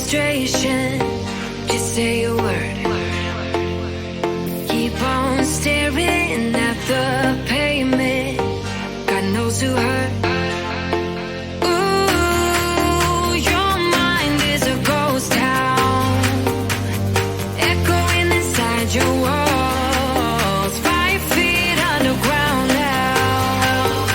frustration. Just say a word. Keep on staring at the pavement. God knows who hurt. Ooh, your mind is a ghost town, echoing inside your walls. 5 feet underground now.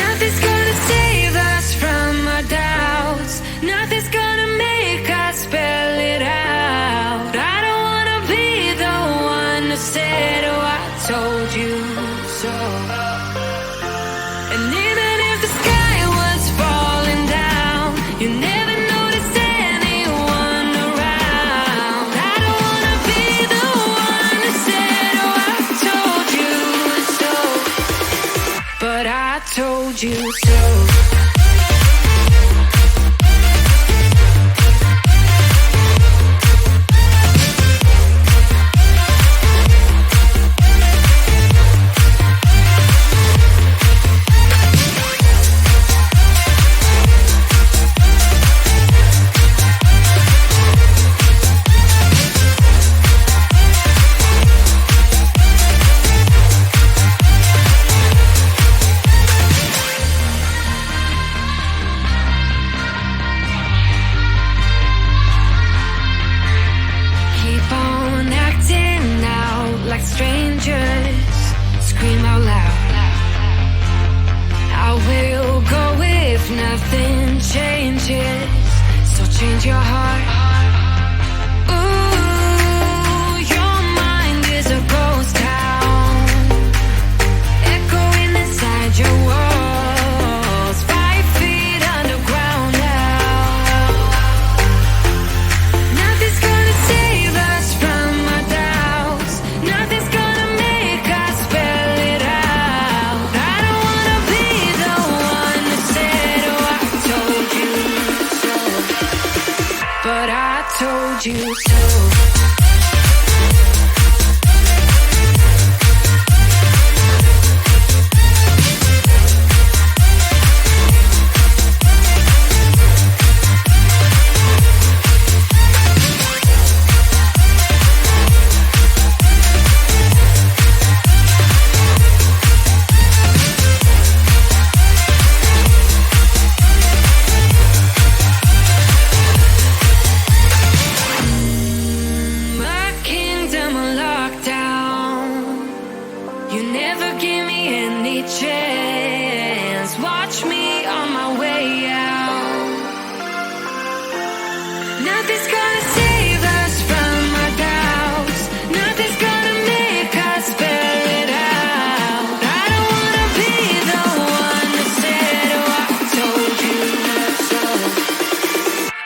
Nothing's gonna save us from our doubts. Nothing's gonna make us spell it out. I don't wanna be the one who said, oh, I told you so. And even if the sky was falling down, you never noticed anyone around. I don't wanna be the one who said, oh, I told you so. But I told you so. Keep on acting out like strangers. Scream out loud. I will go if nothing changes. So change your heart. Ooh, your mind is a ghost town, echoing inside your walls. 5 feet underground now. Nothing's gonna save us from our doubts. Nothing's gonna make us spell it out. I don't wanna be the one that said, oh, I told you so. But I told you so. My kingdom on lockdown. You never give me any chance. Watch me on my way out. Nothing's gonna save us from our doubts. Nothing's gonna make us spell it out. I don't wanna be the one that said, oh, I told you so.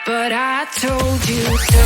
But I told you so.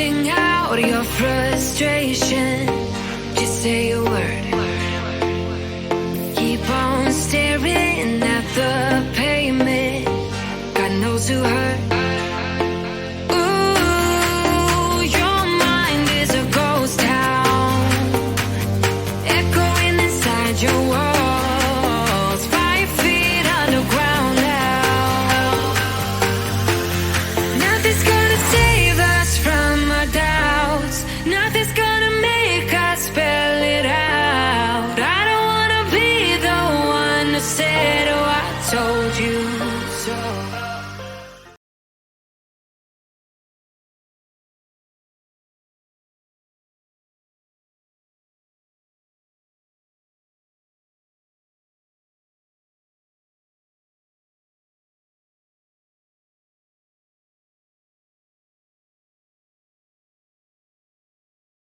sing out your frustration. Just say a word. Keep on staring at the pavement. God knows who hurt.